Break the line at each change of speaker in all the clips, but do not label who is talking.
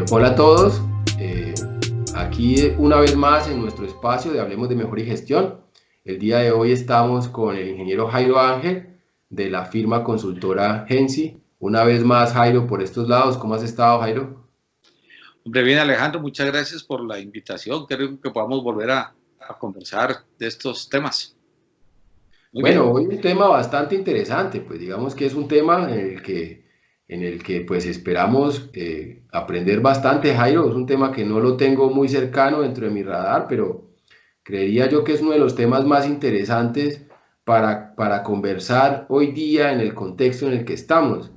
Hola a todos, aquí una vez más en nuestro espacio de Hablemos de Mejora y Gestión. El día de hoy estamos con el ingeniero Jairo Ángel de la firma consultora Gensi. Una vez más, Jairo, por estos lados, ¿cómo has estado, Jairo?
Hombre, bien, Alejandro, muchas gracias por la invitación. Creo que podamos volver a conversar de estos temas. Muy bien.
Bueno, hoy un tema bastante interesante, pues digamos que es un tema en el que pues esperamos aprender bastante, Jairo. Es un tema que no lo tengo muy cercano dentro de mi radar, pero creería yo que es uno de los temas más interesantes para conversar hoy día en el contexto en el que estamos.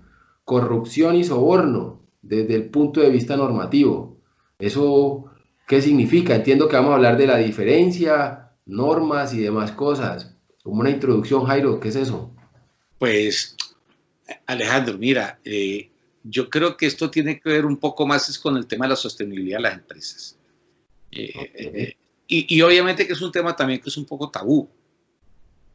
Corrupción y soborno desde el punto de vista normativo. ¿Eso qué significa? Entiendo que vamos a hablar de la diferencia, normas y demás cosas. Como una introducción, Jairo, ¿qué es eso?
Pues, Alejandro, mira, yo creo que esto tiene que ver un poco más es con el tema de la sostenibilidad de las empresas.
Ok.
Y obviamente que es un tema también que es un poco tabú,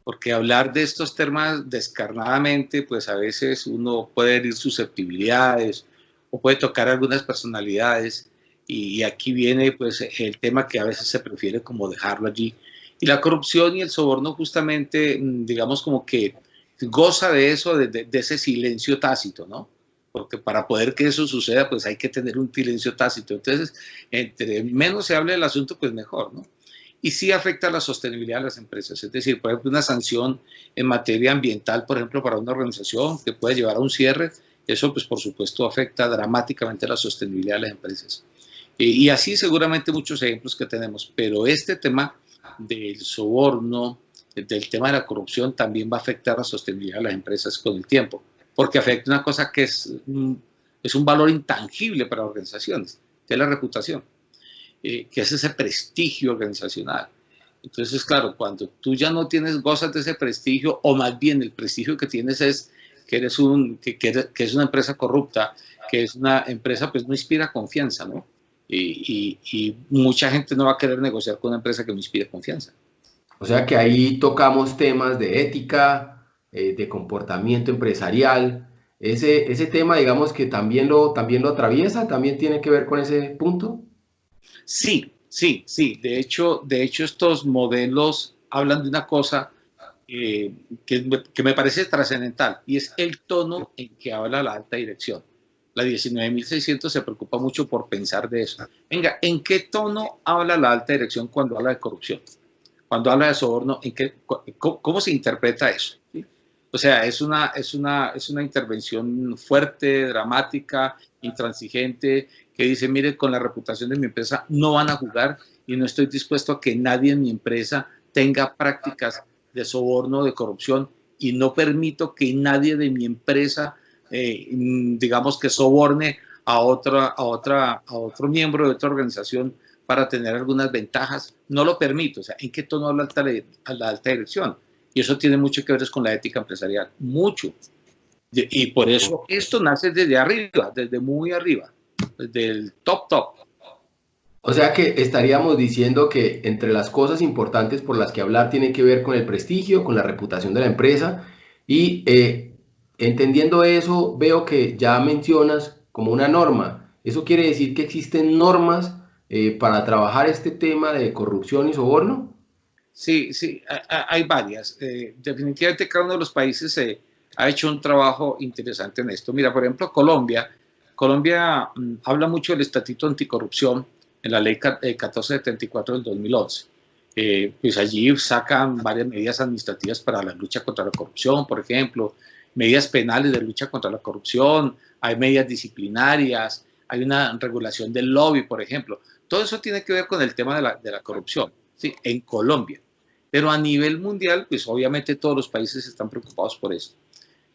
porque hablar de estos temas descarnadamente, pues a veces uno puede herir susceptibilidades o puede tocar algunas personalidades y aquí viene pues el tema que a veces se prefiere como dejarlo allí. Y la corrupción y el soborno justamente, digamos como que goza de eso, de ese silencio tácito, ¿no? Porque para poder que eso suceda, pues hay que tener un silencio tácito. Entonces, entre menos se hable del asunto, pues mejor, ¿no? Y sí afecta a la sostenibilidad de las empresas. Es decir, por ejemplo, una sanción en materia ambiental, por ejemplo, para una organización que puede llevar a un cierre, eso pues por supuesto afecta dramáticamente a la sostenibilidad de las empresas. Y así seguramente muchos ejemplos que tenemos, pero este tema del soborno, del tema de la corrupción también va a afectar la sostenibilidad de las empresas con el tiempo, porque afecta una cosa que es un valor intangible para organizaciones, que es la reputación, que es ese prestigio organizacional. Entonces, claro, cuando tú ya no tienes, gozas de ese prestigio, o más bien el prestigio que tienes es que eres que es una empresa corrupta, que es una empresa, pues no inspira confianza, ¿no? Y mucha gente no va a querer negociar con una empresa que no inspire confianza.
O sea que ahí tocamos temas de ética, de comportamiento empresarial. Ese tema, digamos que también lo atraviesa, también tiene que ver con ese punto.
Sí, sí, sí. De hecho estos modelos hablan de una cosa que me parece trascendental y es el tono en que habla la alta dirección. La 19.600 se preocupa mucho por pensar de eso. Venga, ¿en qué tono habla la alta dirección cuando habla de corrupción? Cuando habla de soborno, ¿cómo se interpreta eso? ¿Sí? O sea, es una intervención fuerte, dramática, intransigente, que dice, mire, con la reputación de mi empresa no van a jugar y no estoy dispuesto a que nadie en mi empresa tenga prácticas de soborno, de corrupción, y no permito que nadie de mi empresa, digamos, que soborne a otro miembro de otra organización para tener algunas ventajas. No lo permito. O sea, ¿en qué tono habla a la alta dirección? Y eso tiene mucho que ver con la ética empresarial. Mucho. Y por eso esto nace desde arriba, desde muy arriba, desde el top top.
O sea que estaríamos diciendo que entre las cosas importantes por las que hablar tiene que ver con el prestigio, con la reputación de la empresa y entendiendo eso veo que ya mencionas como una norma. ¿Eso quiere decir que existen normas para trabajar este tema de corrupción y soborno?
Sí, sí, hay varias. Definitivamente cada uno de los países ha hecho un trabajo interesante en esto. Mira, por ejemplo, Colombia habla mucho del Estatuto Anticorrupción en la ley 1474 del 2011. Pues allí sacan varias medidas administrativas para la lucha contra la corrupción, por ejemplo, medidas penales de lucha contra la corrupción, hay medidas disciplinarias, hay una regulación del lobby, por ejemplo. Todo eso tiene que ver con el tema de la corrupción, ¿sí? En Colombia. Pero a nivel mundial, pues obviamente todos los países están preocupados por eso.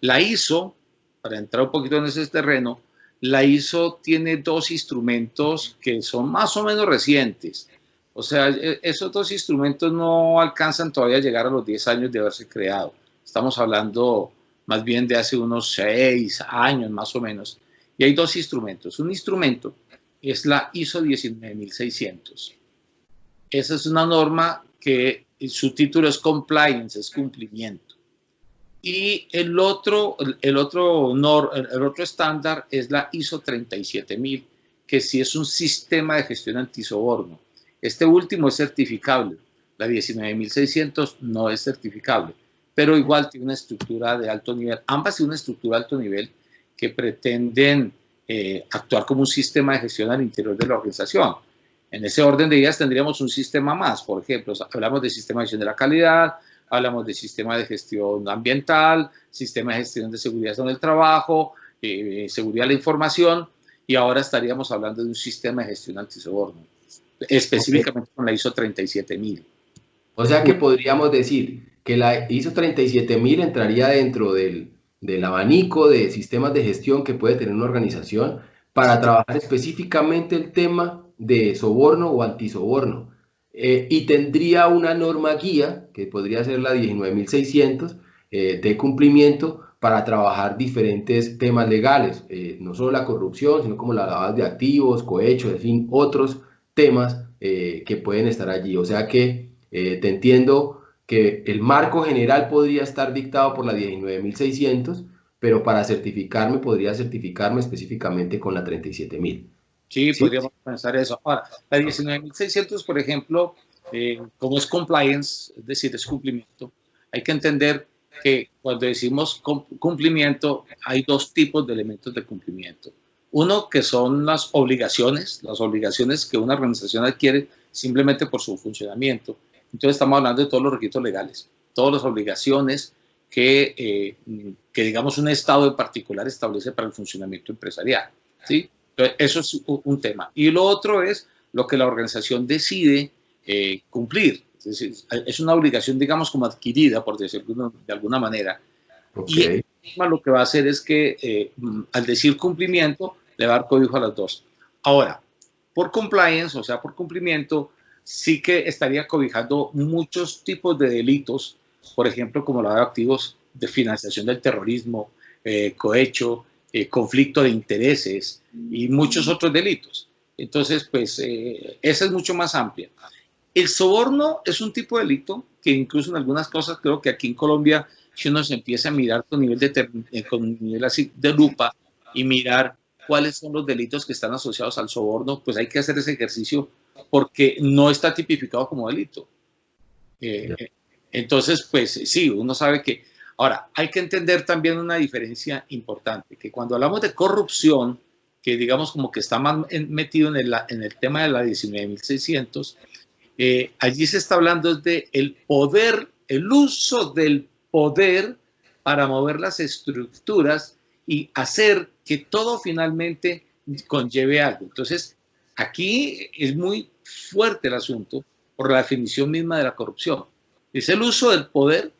La ISO, para entrar un poquito en ese terreno, la ISO tiene dos instrumentos que son más o menos recientes. O sea, esos dos instrumentos no alcanzan todavía a llegar a los 10 años de haberse creado. Estamos hablando más bien de hace unos 6 años más o menos. Y hay dos instrumentos. Un instrumento es la ISO 19600. Esa es una norma que su título es compliance, es cumplimiento. Y el otro estándar es la ISO 37000, que si es un sistema de gestión antisoborno. Este último es certificable, la 19.600 no es certificable, pero igual tiene una estructura de alto nivel. Ambas tienen una estructura de alto nivel que pretenden actuar como un sistema de gestión al interior de la organización. En ese orden de ideas tendríamos un sistema más, por ejemplo, hablamos de sistema de gestión de la calidad, hablamos de sistema de gestión ambiental, sistema de gestión de seguridad en el trabajo, seguridad de la información, y ahora estaríamos hablando de un sistema de gestión antisoborno, específicamente con la ISO 37000.
O sea que podríamos decir que la ISO 37000 entraría dentro del abanico de sistemas de gestión que puede tener una organización para trabajar específicamente el tema de soborno o antisoborno. Y tendría una norma guía, que podría ser la 19.600, de cumplimiento para trabajar diferentes temas legales, no solo la corrupción, sino como la lavado de activos, cohecho, en fin, otros temas que pueden estar allí. O sea que te entiendo que el marco general podría estar dictado por la 19.600, pero para certificarme podría certificarme específicamente con la 37.000.
Sí,
¿Sí?
podríamos pensar eso. Ahora, la 19.600, por ejemplo, como es compliance, es decir, es cumplimiento, hay que entender que cuando decimos cumplimiento, hay dos tipos de elementos de cumplimiento. Uno que son las obligaciones que una organización adquiere simplemente por su funcionamiento. Entonces estamos hablando de todos los requisitos legales, todas las obligaciones que digamos, un Estado en particular establece para el funcionamiento empresarial, ¿sí? Entonces, eso es un tema. Y lo otro es lo que la organización decide cumplir. Es decir, es una obligación, digamos, como adquirida, por decirlo de alguna manera.
Okay.
Y lo que va a hacer es que, al decir cumplimiento, le va a dar código a las dos. Ahora, por compliance, o sea, por cumplimiento, sí que estaría cobijando muchos tipos de delitos, por ejemplo, como lavado de activos, de financiación del terrorismo, cohecho, conflicto de intereses y muchos otros delitos. Entonces, pues, esa es mucho más amplia. El soborno es un tipo de delito que incluso en algunas cosas creo que aquí en Colombia, si uno se empieza a mirar con nivel así de lupa y mirar cuáles son los delitos que están asociados al soborno, pues hay que hacer ese ejercicio porque no está tipificado como delito. Entonces, pues sí, uno sabe que... Ahora, hay que entender también una diferencia importante, que cuando hablamos de corrupción, que digamos como que está más metido en el tema de la 19.600, allí se está hablando de el poder, el uso del poder para mover las estructuras y hacer que todo finalmente conlleve algo. Entonces, aquí es muy fuerte el asunto por la definición misma de la corrupción. Es el uso del poder.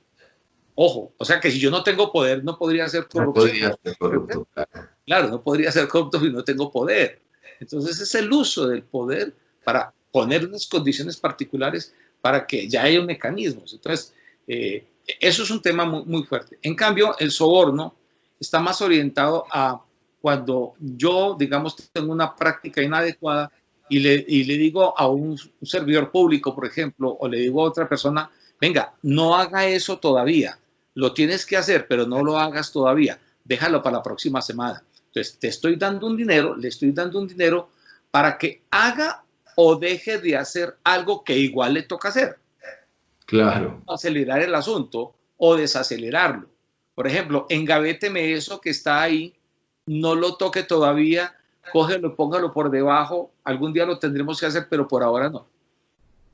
Ojo, o sea que si yo no tengo poder, no podría ser corrupto.
No podría ser corrupto, claro.
Claro, no podría ser corrupto si no tengo poder. Entonces es el uso del poder para poner unas condiciones particulares para que ya haya mecanismos. Entonces, eso es un tema muy, muy fuerte. En cambio, el soborno está más orientado a cuando yo, digamos, tengo una práctica inadecuada y le digo a un servidor público, por ejemplo, o le digo a otra persona, venga, no haga eso todavía. Lo tienes que hacer, pero no lo hagas todavía. Déjalo para la próxima semana. Entonces, te estoy dando un dinero, le estoy dando un dinero para que haga o deje de hacer algo que igual le toca hacer.
Claro.
Acelerar el asunto o desacelerarlo. Por ejemplo, engavéteme eso que está ahí, no lo toque todavía, cógelo, póngalo por debajo, algún día lo tendremos que hacer, pero por ahora no.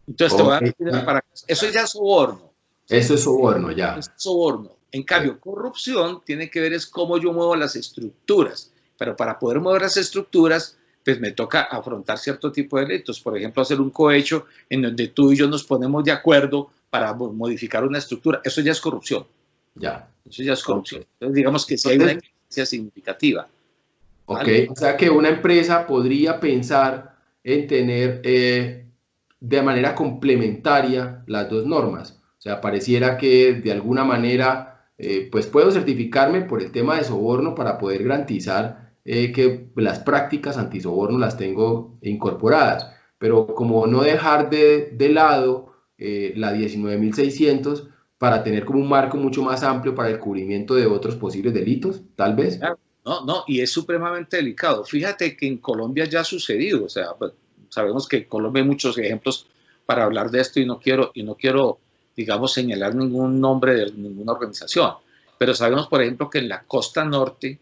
Entonces, te voy a dar para... Eso ya es soborno.
Eso es soborno, ya.
Es soborno. En cambio, corrupción tiene que ver es cómo yo muevo las estructuras. Pero para poder mover las estructuras, pues me toca afrontar cierto tipo de delitos. Por ejemplo, hacer un cohecho en donde tú y yo nos ponemos de acuerdo para modificar una estructura. Eso ya es corrupción.
Ya.
Eso ya es corrupción. Entonces, digamos que sí hay una evidencia significativa.
¿Vale? Ok, o sea que una empresa podría pensar en tener de manera complementaria las dos normas. O sea, pareciera que de alguna manera, pues puedo certificarme por el tema de soborno para poder garantizar que las prácticas antisoborno las tengo incorporadas. Pero como no dejar de lado la 19.600 para tener como un marco mucho más amplio para el cubrimiento de otros posibles delitos, tal vez.
Claro, No, y es supremamente delicado. Fíjate que en Colombia ya ha sucedido, o sea, pues, sabemos que en Colombia hay muchos ejemplos para hablar de esto y no quiero, digamos, señalar ningún nombre de ninguna organización, pero sabemos, por ejemplo, que en la costa norte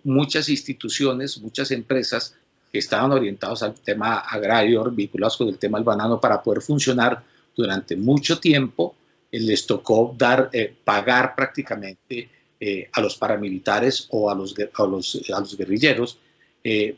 muchas instituciones, muchas empresas que estaban orientados al tema agrario, vinculados con el tema del banano para poder funcionar durante mucho tiempo, les tocó pagar prácticamente a los paramilitares o a los guerrilleros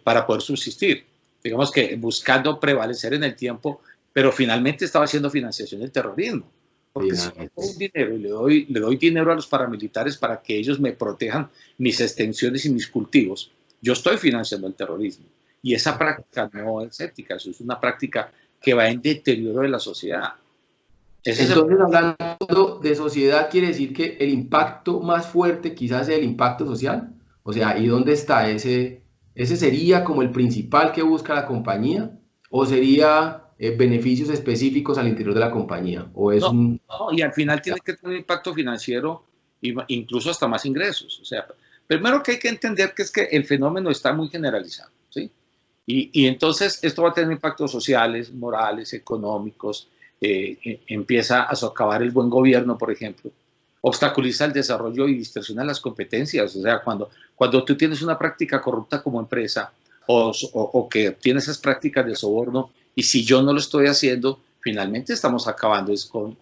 para poder subsistir. Digamos que buscando prevalecer en el tiempo, pero finalmente estaba haciendo financiación del terrorismo. Porque si yo tengo un dinero y le doy dinero a los paramilitares para que ellos me protejan mis extensiones y mis cultivos, yo estoy financiando el terrorismo. Y esa práctica no es ética, eso es una práctica que va en deterioro de la sociedad.
Entonces, hablando de sociedad, quiere decir que el impacto más fuerte quizás es el impacto social. O sea, ¿y dónde está ese sería como el principal que busca la compañía? ¿O sería beneficios específicos al interior de la compañía? ¿O es
no, y al final tiene que tener un impacto financiero, incluso hasta más ingresos. O sea, primero que hay que entender que es que el fenómeno está muy generalizado, ¿sí? Y entonces esto va a tener impactos sociales, morales, económicos, empieza a socavar el buen gobierno, por ejemplo, obstaculiza el desarrollo y distorsiona las competencias. O sea, cuando tú tienes una práctica corrupta como empresa o que tienes esas prácticas de soborno, y si yo no lo estoy haciendo, finalmente estamos acabando con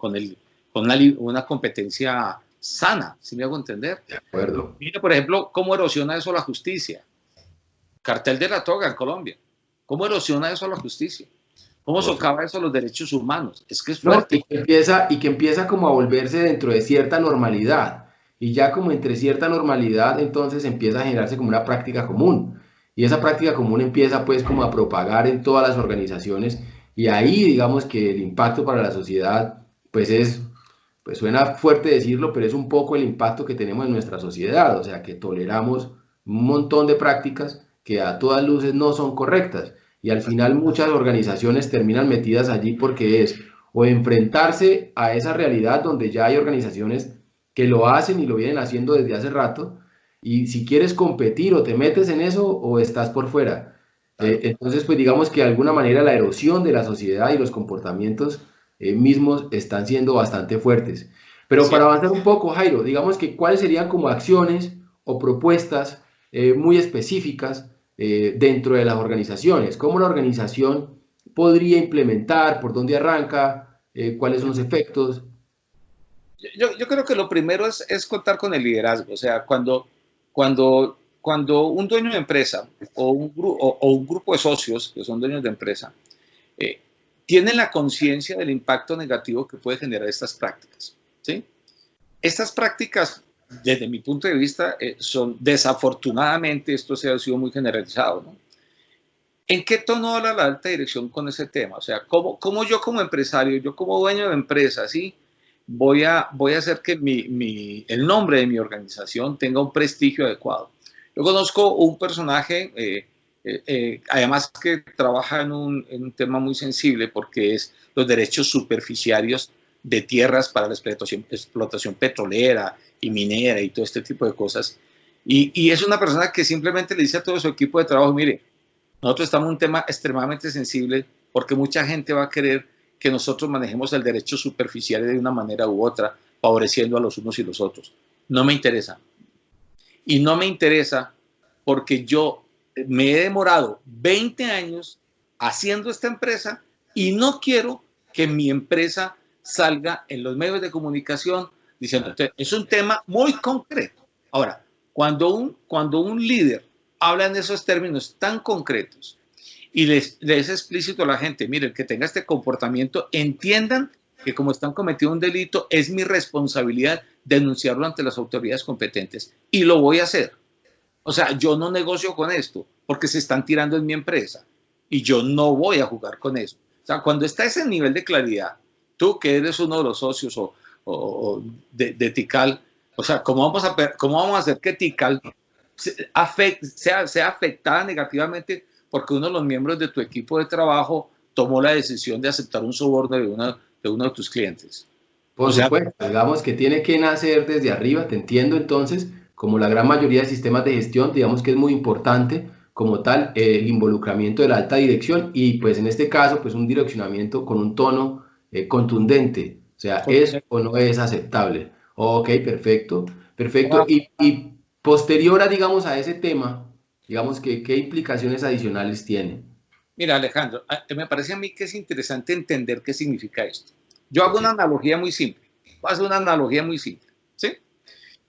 una competencia sana, ¿sí me hago entender?
De acuerdo.
Mira, por ejemplo, cómo erosiona eso la justicia. Cartel de la toga en Colombia. ¿Cómo erosiona eso a la justicia? ¿Cómo socava eso a los derechos humanos? Es que es fuerte.
No, y que empieza como a volverse dentro de cierta normalidad. Y ya como entre cierta normalidad, entonces empieza a generarse como una práctica común. Y esa práctica común empieza pues como a propagar en todas las organizaciones. Y ahí digamos que el impacto para la sociedad pues pues suena fuerte decirlo, pero es un poco el impacto que tenemos en nuestra sociedad. O sea que toleramos un montón de prácticas que a todas luces no son correctas. Y al final muchas organizaciones terminan metidas allí porque es o enfrentarse a esa realidad donde ya hay organizaciones que lo hacen y lo vienen haciendo desde hace rato, y si quieres competir o te metes en eso o estás por fuera. Entonces, pues digamos que de alguna manera la erosión de la sociedad y los comportamientos mismos están siendo bastante fuertes. Pero para avanzar un poco, Jairo, digamos que cuáles serían como acciones o propuestas muy específicas dentro de las organizaciones, cómo la organización podría implementar, por dónde arranca, cuáles son los efectos.
Yo creo que lo primero es contar con el liderazgo. O sea, cuando un dueño de empresa o un grupo de socios que son dueños de empresa tienen la conciencia del impacto negativo que puede generar estas prácticas, ¿sí? Estas prácticas, desde mi punto de vista, son desafortunadamente, esto se ha sido muy generalizado, ¿no? ¿En qué tono habla la alta dirección con ese tema? O sea, ¿cómo yo como empresario, yo como dueño de empresa, ¿sí? Voy a hacer que el nombre de mi organización tenga un prestigio adecuado. Yo conozco un personaje, además que trabaja en un tema muy sensible porque es los derechos superficiarios de tierras para la explotación petrolera y minera y todo este tipo de cosas. Y es una persona que simplemente le dice a todo su equipo de trabajo, mire, nosotros estamos en un tema extremadamente sensible porque mucha gente va a querer que nosotros manejemos el derecho superficial de una manera u otra, favoreciendo a los unos y los otros. No me interesa. Y no me interesa porque yo me he demorado 20 años haciendo esta empresa y no quiero que mi empresa salga en los medios de comunicación diciendo, entonces, es un tema muy concreto. Ahora, cuando un líder habla en esos términos tan concretos y les es explícito a la gente, miren, que tenga este comportamiento, entiendan que como están cometiendo un delito, es mi responsabilidad denunciarlo ante las autoridades competentes y lo voy a hacer. O sea, yo no negocio con esto porque se están tirando en mi empresa y yo no voy a jugar con eso. O sea, cuando está ese nivel de claridad, tú que eres uno de los socios de Tikal, o sea, ¿cómo vamos a hacer que Tikal sea afectada negativamente porque uno de los miembros de tu equipo de trabajo tomó la decisión de aceptar un soborno de uno de tus clientes?
Por supuesto, digamos que tiene que nacer desde arriba, te entiendo entonces, como la gran mayoría de sistemas de gestión, digamos que es muy importante como tal el involucramiento de la alta dirección y pues en este caso pues un direccionamiento con un tono contundente, o sea, es o no es aceptable. Ok, perfecto, perfecto. Y posterior a, digamos, a ese tema, digamos que qué implicaciones adicionales tiene.
Mira, Alejandro, me parece a mí que es interesante entender qué significa esto. Yo hago una analogía muy simple. Voy a hacer una analogía muy simple, ¿sí?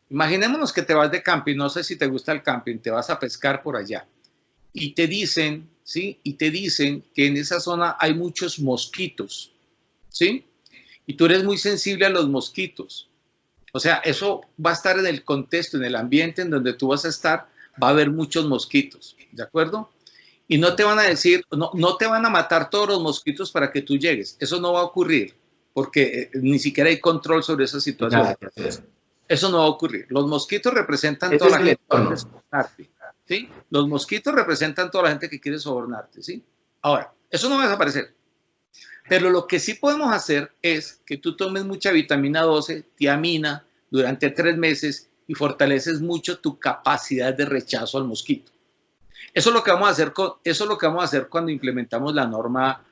Imaginémonos que te vas de camping, no sé si te gusta el camping, te vas a pescar por allá y te dicen, ¿sí? Y te dicen que en esa zona hay muchos mosquitos, ¿sí? Y tú eres muy sensible a los mosquitos. O sea, eso va a estar en el contexto, en el ambiente en donde tú vas a estar, va a haber muchos mosquitos, ¿de acuerdo? Y no te van a decir, no te van a matar todos los mosquitos para que tú llegues. Eso no va a ocurrir, porque ni siquiera hay control sobre esa situación. Eso no va a ocurrir. Los mosquitos representan toda la gente que quiere sobornarte, ¿sí? Los mosquitos representan toda la gente que quiere sobornarte, ¿sí? Ahora, eso no va a desaparecer. Pero lo que sí podemos hacer es que tú tomes mucha vitamina 12, tiamina, durante 3 meses y fortaleces mucho tu capacidad de rechazo al mosquito. Eso es lo que vamos a hacer, eso es lo que vamos a hacer cuando implementamos la norma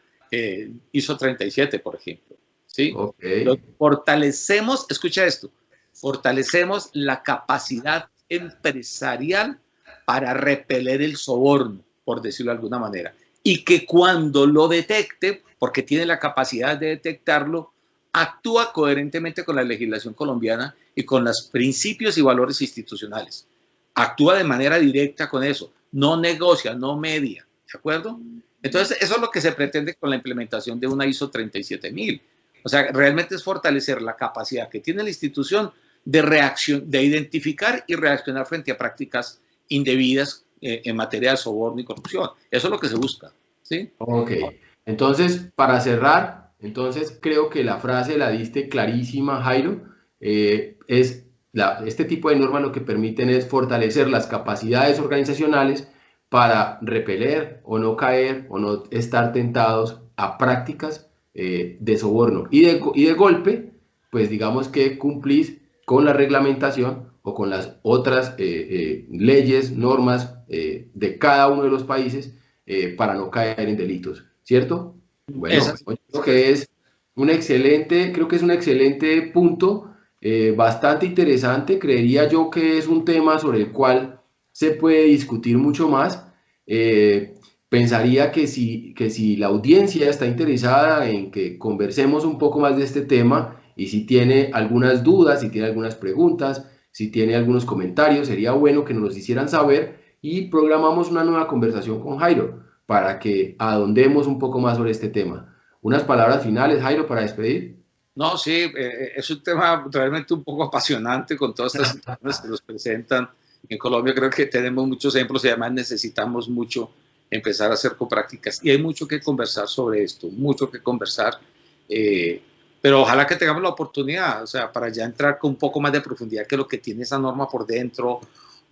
ISO 37, por ejemplo, ¿sí?
Okay.
Fortalecemos, escucha esto, fortalecemos la capacidad empresarial para repeler el soborno, por decirlo de alguna manera. Y que cuando lo detecte, porque tiene la capacidad de detectarlo, actúa coherentemente con la legislación colombiana y con los principios y valores institucionales. Actúa de manera directa con eso, no negocia, no media, ¿de acuerdo? Entonces, eso es lo que se pretende con la implementación de una ISO 37000. O sea, realmente es fortalecer la capacidad que tiene la institución de reacción, de identificar y reaccionar frente a prácticas indebidas en materia de soborno y corrupción. Eso es lo que se busca, ¿sí?
Ok, entonces para cerrar, entonces creo que la frase la diste clarísima, Jairo. Este tipo de normas lo que permiten es fortalecer las capacidades organizacionales para repeler o no caer o no estar tentados a prácticas de soborno. Y de golpe, pues digamos que cumplís con la reglamentación o con las otras leyes, normas de cada uno de los países para no caer en delitos, ¿cierto? Bueno, creo que es creo que es un excelente punto, bastante interesante. Creería yo que es un tema sobre el cual se puede discutir mucho más. Pensaría que si la audiencia está interesada en que conversemos un poco más de este tema y si tiene algunas dudas, si tiene algunas preguntas, si tiene algunos comentarios, sería bueno que nos los hicieran saber y programamos una nueva conversación con Jairo para que ahondemos un poco más sobre este tema. Unas palabras finales, Jairo, para despedir.
No, sí, es un tema realmente un poco apasionante con todas estas situaciones que nos presentan. En Colombia creo que tenemos muchos ejemplos y además necesitamos mucho empezar a hacer prácticas. Y hay mucho que conversar sobre esto, mucho que conversar. Pero ojalá que tengamos la oportunidad, o sea, para ya entrar con un poco más de profundidad que lo que tiene esa norma por dentro,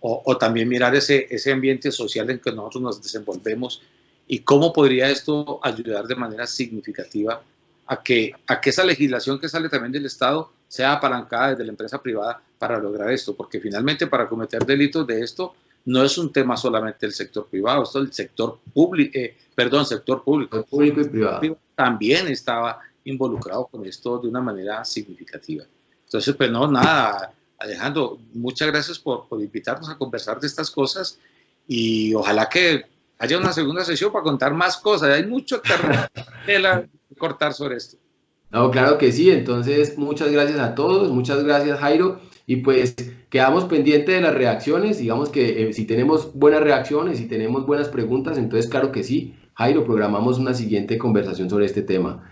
o también mirar ese ambiente social en que nosotros nos desenvolvemos y cómo podría esto ayudar de manera significativa a que esa legislación que sale también del Estado sea apalancada desde la empresa privada para lograr esto, porque finalmente para cometer delitos de esto no es un tema solamente del sector privado, esto es el sector público, sector público.
El público y privado.
También estaba involucrado con esto de una manera significativa. Entonces, pues no, nada, Alejandro, muchas gracias por invitarnos a conversar de estas cosas y ojalá que haya una segunda sesión para contar más cosas. Hay mucho tela que cortar sobre esto.
No, claro que sí. Entonces, muchas gracias a todos. Muchas gracias, Jairo. Y pues quedamos pendientes de las reacciones. Digamos que si tenemos buenas reacciones, si tenemos buenas preguntas, entonces claro que sí. Jairo, programamos una siguiente conversación sobre este tema.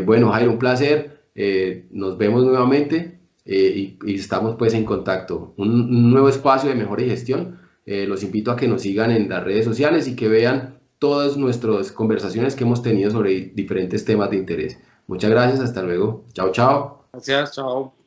Bueno, Jairo, un placer. Nos vemos nuevamente y estamos pues en contacto. Un nuevo espacio de mejora y gestión. Los invito a que nos sigan en las redes sociales y que vean todas nuestras conversaciones que hemos tenido sobre diferentes temas de interés. Muchas gracias, hasta luego. Chao, chao.
Gracias, chao.